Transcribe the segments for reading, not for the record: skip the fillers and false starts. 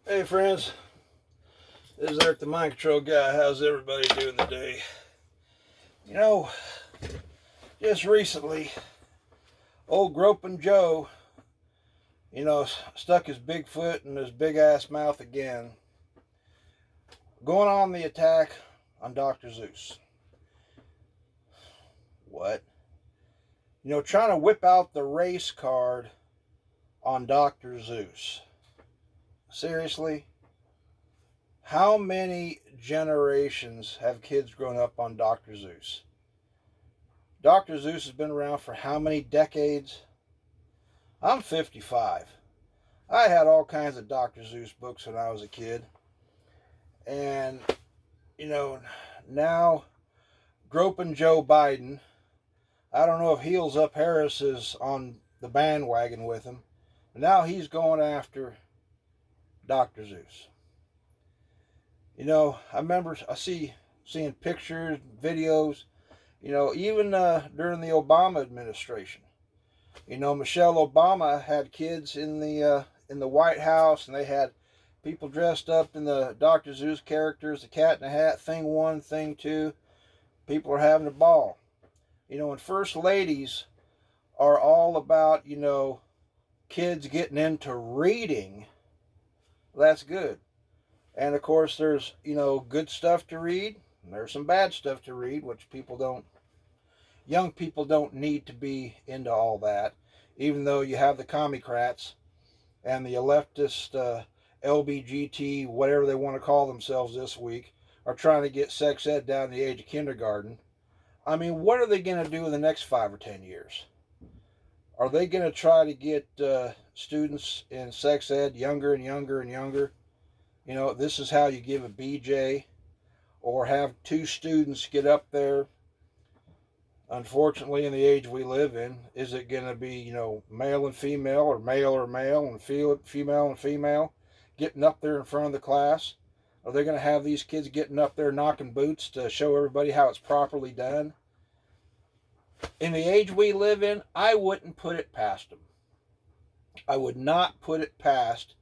Hey friends, this is Eric the Mind Control Guy. How's everybody doing today? You know, just recently, old Groping Joe, stuck his big foot in his big ass mouth again, going on the attack on Dr. Seuss. What? Trying to whip out the race card on Dr. Seuss. Seriously? How many generations have kids grown up on Dr. Seuss? Dr. Seuss has been around for how many decades? I'm 55. I had all kinds of Dr. Seuss books when I was a kid. And, now Groping Joe Biden, I don't know if Heels Up Harris is on the bandwagon with him, but now he's going after Dr. Seuss. I remember seeing pictures, videos, even during the Obama administration. Michelle Obama had kids in the White House, and they had people dressed up in the Dr. Seuss characters, the Cat in the Hat, Thing 1, Thing 2. People are having a ball. And first ladies are all about, kids getting into reading. That's good. And of course, there's, good stuff to read, and there's some bad stuff to read, which young people don't need to be into all that, even though you have the commie-crats and the leftist LBGT, whatever they want to call themselves this week, are trying to get sex ed down to the age of kindergarten. I mean, what are they going to do in the next 5 or 10 years? Are they going to try to get students in sex ed younger and younger and younger? This is how you give a BJ, or have 2 students get up there. Unfortunately, in the age we live in, is it going to be, male and female, or male and female and female getting up there in front of the class? Are they going to have these kids getting up there knocking boots to show everybody how it's properly done? In the age we live in, I wouldn't put it past them. I would not put it past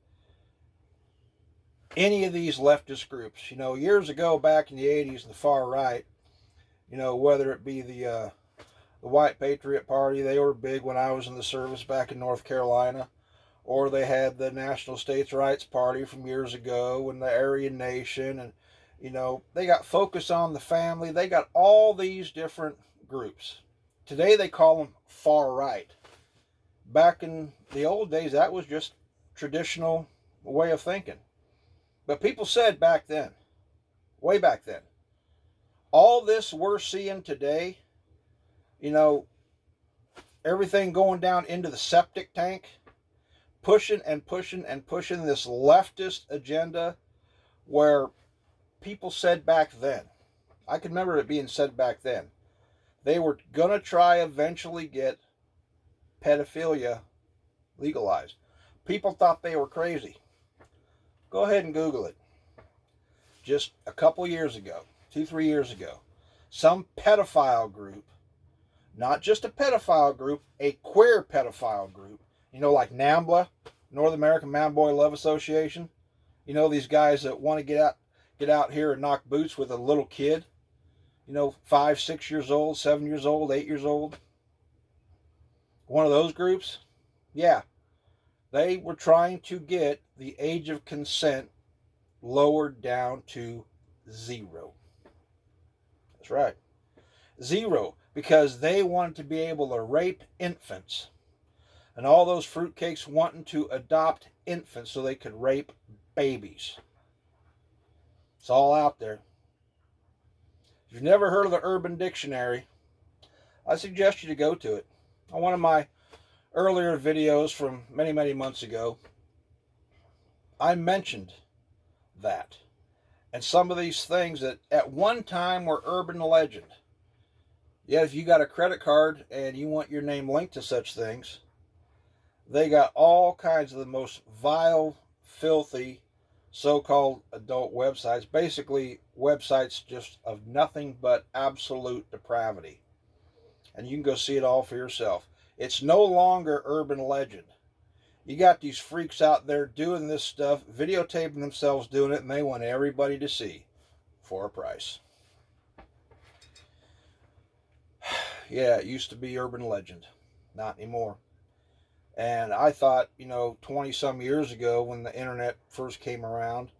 any of these leftist groups. Years ago, back in the 80s, the far right, whether it be the White Patriot Party, they were big when I was in the service back in North Carolina, or they had the National States Rights Party from years ago, and the Aryan Nation, and, they got Focus on the Family. They got all these different groups. Today they call them far right. Back in the old days, that was just traditional way of thinking. But people said back then, way back then, all this we're seeing today, everything going down into the septic tank, pushing and pushing and pushing this leftist agenda, where people said back then, I can remember it being said back then, they were going to try eventually get pedophilia legalized. People thought they were crazy. Go ahead and Google it. Just a couple years ago, 2-3 years ago, some pedophile group, not just a pedophile group, a queer pedophile group, like NAMBLA, North American Man Boy Love Association, these guys that want to get out here and knock boots with a little kid, 5, 6 years old, 7 years old, 8 years old. One of those groups, yeah, they were trying to get the age of consent lowered down to 0. That's right. 0, because they wanted to be able to rape infants. And all those fruitcakes wanting to adopt infants so they could rape babies. It's all out there. If you've never heard of the Urban Dictionary, I suggest you to go to it. On one of my earlier videos from many, many months ago, I mentioned that. And some of these things that at one time were urban legend. Yet if you got a credit card and you want your name linked to such things, they got all kinds of the most vile, filthy, so-called adult websites. Basically, websites just of nothing but absolute depravity. And you can go see it all for yourself. It's no longer urban legend. You got these freaks out there doing this stuff, videotaping themselves doing it, and they want everybody to see for a price. Yeah, it used to be urban legend. Not anymore. And I thought, 20 some years ago when the internet first came around,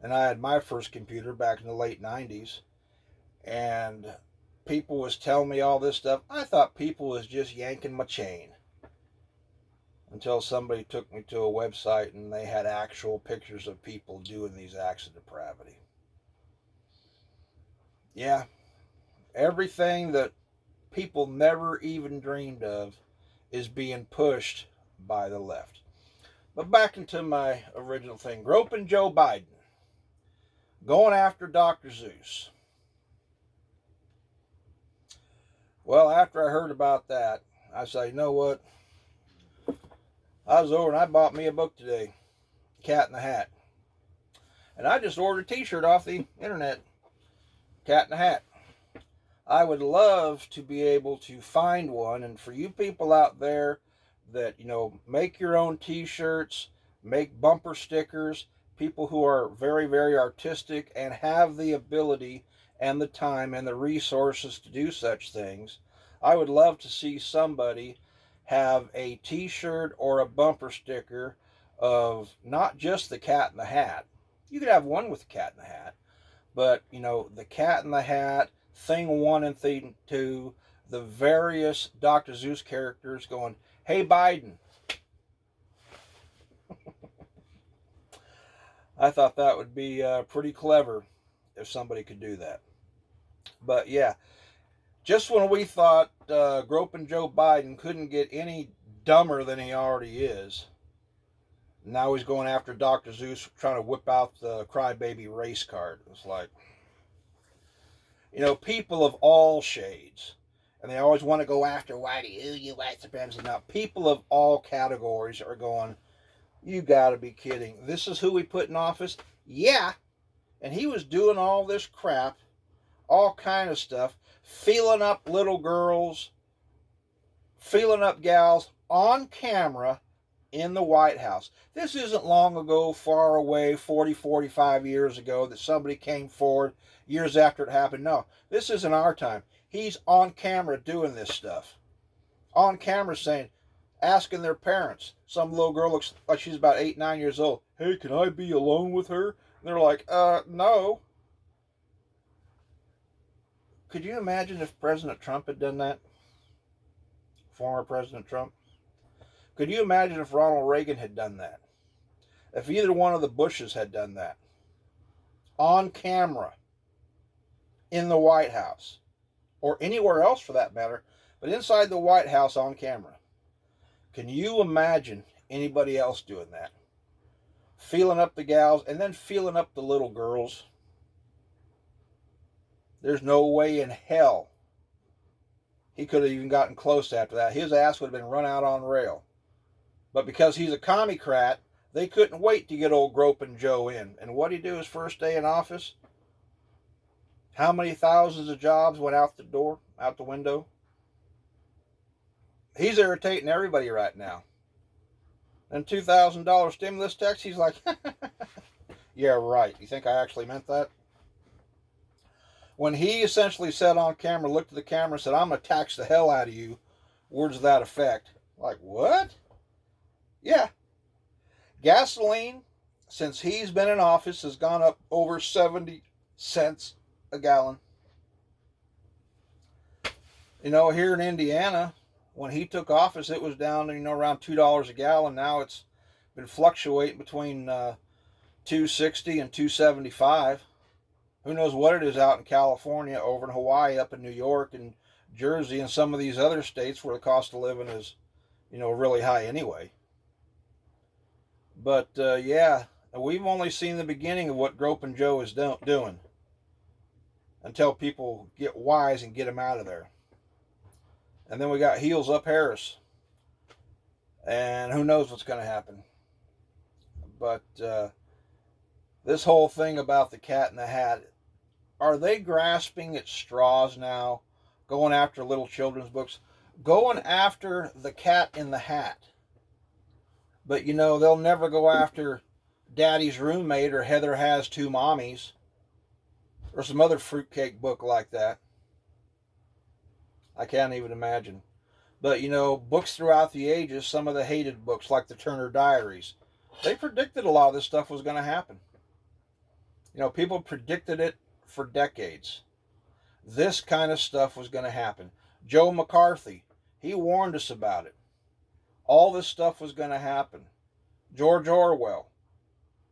and I had my first computer back in the late 90s, and people was telling me all this stuff, I thought people was just yanking my chain. Until somebody took me to a website and they had actual pictures of people doing these acts of depravity. Yeah, everything that people never even dreamed of is being pushed by the left. But back into my original thing. Groping Joe Biden. Going after Dr. Seuss. Well, after I heard about that, I said, you know what? I was over and I bought me a book today. Cat in the Hat. And I just ordered a t-shirt off the internet. Cat in the Hat. I would love to be able to find one. And for you people out there that, make your own t-shirts, make bumper stickers, people who are very, very artistic and have the ability and the time and the resources to do such things, I would love to see somebody have a t-shirt or a bumper sticker of not just the Cat in the Hat. You could have one with the Cat in the Hat, but, the Cat in the Hat, Thing 1 and Thing 2, the various Dr. Seuss characters going, hey, Biden. I thought that would be pretty clever if somebody could do that. But yeah, just when we thought Groping Joe Biden couldn't get any dumber than he already is, now he's going after Dr. Seuss, trying to whip out the crybaby race card. It's like, people of all shades, and they always want to go after whitey, you white supremacists. Now, people of all categories are going, you got to be kidding. This is who we put in office? Yeah. And he was doing all this crap, all kind of stuff, feeling up little girls, feeling up gals on camera in the White House. This isn't long ago, far away, 40, 45 years ago, that somebody came forward years after it happened. No, this isn't our time. He's on camera doing this stuff. On camera asking their parents. Some little girl looks like she's about 8, 9 years old. Hey, can I be alone with her? And they're like, no. Could you imagine if President Trump had done that? Former President Trump? Could you imagine if Ronald Reagan had done that? If either one of the Bushes had done that? On camera. In the White House. Or anywhere else for that matter. But inside the White House on camera. Can you imagine anybody else doing that? Feeling up the gals and then feeling up the little girls. There's no way in hell he could have even gotten close after that. His ass would have been run out on rail. But because he's a commie-crat, they couldn't wait to get old Groping Joe in. And what did he do his first day in office? How many thousands of jobs went out the door, out the window? He's irritating everybody right now. And $2,000 stimulus checks, he's like, yeah, right. You think I actually meant that? When he essentially said on camera, looked at the camera and said, I'm going to tax the hell out of you, words to that effect. Like, what? Yeah. Gasoline, since he's been in office, has gone up over 70 cents a gallon. Here in Indiana, when he took office, it was down, around $2 a gallon. Now it's been fluctuating between $2.60 and $2.75. Who knows what it is out in California, over in Hawaii, up in New York and Jersey, and some of these other states where the cost of living is, really high anyway. But yeah, we've only seen the beginning of what Groping Joe is doing until people get wise and get him out of there. And then we got Heels Up Harris. And who knows what's going to happen. But this whole thing about the Cat in the Hat, are they grasping at straws now, going after little children's books? going after the cat in the hat. But they'll never go after Daddy's Roommate or Heather Has Two Mommies or some other fruitcake book like that. I can't even imagine. But books throughout the ages, some of the hated books like the Turner Diaries, they predicted a lot of this stuff was going to happen. People predicted it for decades. This kind of stuff was going to happen. Joe McCarthy, he warned us about it. All this stuff was going to happen. George Orwell,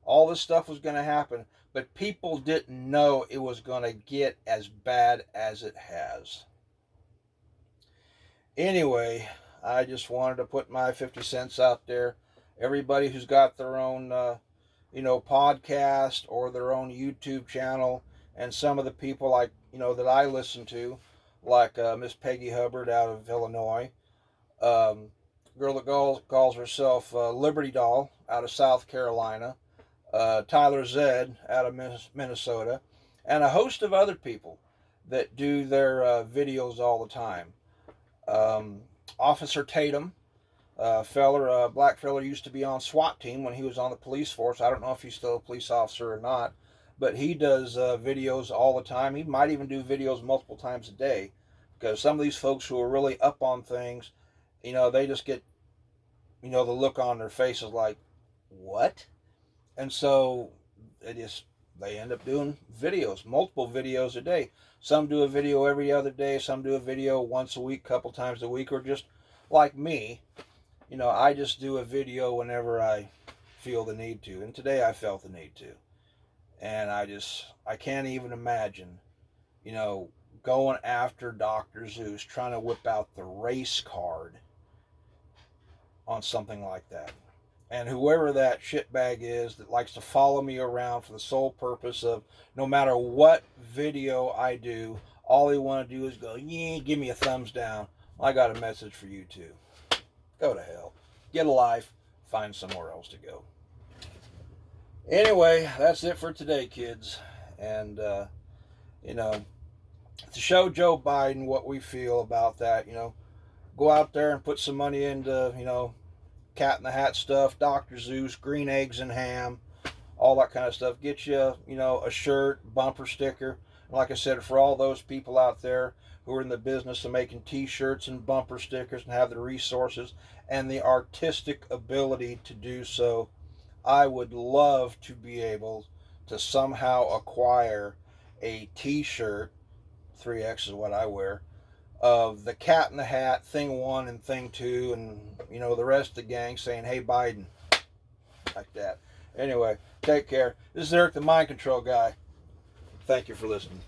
all this stuff was going to happen, but people didn't know it was going to get as bad as it has. Anyway, I just wanted to put my 50 cents out there. Everybody who's got their own, podcast or their own YouTube channel, and some of the people that I listen to, like Miss Peggy Hubbard out of Illinois, girl that calls herself Liberty Doll out of South Carolina, Tyler Zed out of Minnesota, and a host of other people that do their videos all the time. Officer Tatum, black feller used to be on SWAT team when he was on the police force. I don't know if he's still a police officer or not, but he does videos all the time. He might even do videos multiple times a day, because some of these folks who are really up on things, they just get, the look on their faces like, what? And so they end up doing videos, multiple videos a day. Some do a video every other day. Some do a video once a week, couple times a week, or just like me. I just do a video whenever I feel the need to. And today I felt the need to. And I can't even imagine, going after Dr. Seuss, trying to whip out the race card on something like that. And whoever that shitbag is that likes to follow me around for the sole purpose of, no matter what video I do, all they want to do is go, yeah, give me a thumbs down. I got a message for you too. Go to hell. Get a life. Find somewhere else to go. Anyway, that's it for today, kids. And, to show Joe Biden what we feel about that, go out there and put some money into, Cat in the Hat stuff, Dr. Seuss, green eggs and ham, all that kind of stuff. Get you, a shirt, bumper sticker. And like I said, for all those people out there who are in the business of making t-shirts and bumper stickers and have the resources and the artistic ability to do so, I would love to be able to somehow acquire a t-shirt, 3X is what I wear, of the Cat in the Hat, Thing 1 and Thing 2, and, the rest of the gang saying, hey, Biden, like that. Anyway, take care. This is Eric, the Mind Control Guy. Thank you for listening.